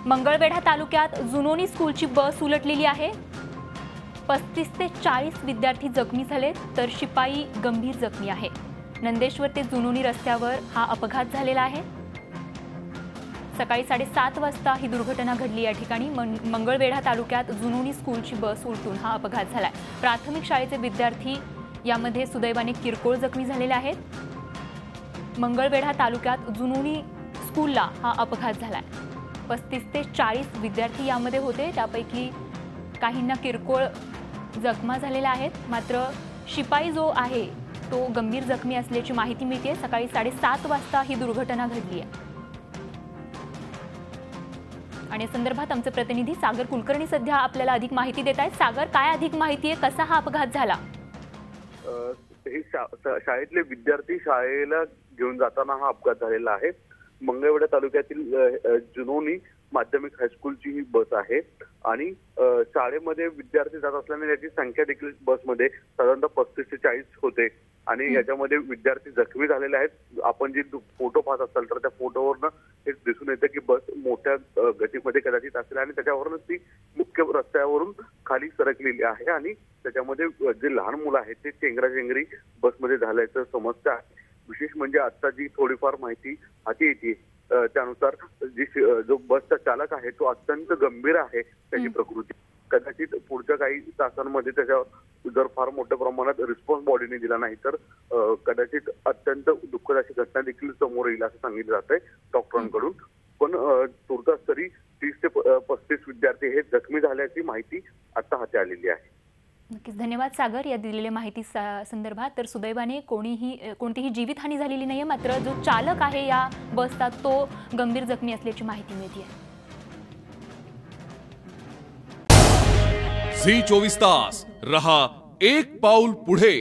मंगळवेढा तालुक्यात जुनोनी स्कूलची बस उलटलेली आहे। 35 ते 40 विद्यार्थी जखमी झाले तर शिपाई गंभीर जखमी आहे। नंदेश्वर ते जुनोनी रस्त्यावर हा अपघात झालेला आहे। सकाळी 7:30 वाजता ही दुर्घटना घडली। या ठिकाणी मंगळवेढा तालुक्यात जुनोनी स्कूलची बस उलटून हा अपघात झालाय। प्राथमिक शाळेचे विद्यार्थी यामध्ये सुदैवाने किरकोळ जखमी झालेले आहेत। मंगळवेढा तालुक्यात जुनोनी स्कूलला हा अपघात झालाय। 35 ते 40 विद्यार्थी यामध्ये होते, त्यापैकी काहींना किरकोळ जखमा झालेल्या आहेत। मात्र शिपाई जो आहे तो गंभीर जखमी असल्याची माहिती मिळते। सकाळी 7:30 वाजता ही दुर्घटना घडली आहे आणि संदर्भात आमचे प्रतिनिधी सागर कुलकर्णी सध्या आपल्याला अधिक माहिती देत आहेत। सागर, काय अधिक माहिती आहे, कसा हा अपघात झाला? शाळेतले विद्यार्थी शाळेला घेऊन जाताना हा अपघात झालेला आहे। मंगळवेढा तालुक्यातील जुनोनी माध्यमिक हायस्कूलची ही बस आहे आणि शाळेमध्ये विद्यार्थी जात असल्याने याची संख्या देखील बसमध्ये साधारणतः 35 ते 40 होते आणि याच्यामध्ये विद्यार्थी जखमी झालेले आहेत। आपण जे फोटो पाहत असाल तर त्या फोटोवरनं हे दिसून येतं की बस मोठ्या गतीमध्ये कदाचित असेल आणि त्याच्यावरूनच ती मुख्य रस्त्यावरून खाली सरकलेली आहे आणि त्याच्यामध्ये जे लहान मुलं आहेत ते चेंगराचेंगरी बसमध्ये झाल्याचं समजतं आहे। विशेष म्हणजे आता जी थोडीफार माहिती हाती येते त्यानुसार जो बसचा चालक आहे तो अत्यंत गंभीर आहे त्याची प्रकृती। कदाचित पुढच्या काही तासांमध्ये त्याच्यावर जर फार मोठ्या प्रमाणात रिस्पॉन्स बॉडीने दिला नाही तर कदाचित अत्यंत दुःखद अशी घटना देखील समोर येईल असं सांगितलं जातंय डॉक्टरांकडून। पण तुर्तास तरी 30 ते 35 विद्यार्थी हे जखमी झाल्याची माहिती आता हाती आलेली आहे। नक्कीच धन्यवाद सागर या दिलेल्या माहिती संदर्भात। तर सुदैवाने कोणतीही जीवितहानी झालेली नाहीये, मात्र जो चालक आहे या बसचा तो गंभीर जखमी असल्याची माहिती मिळते। झी 24 तास रहा एक पाऊल पुढे।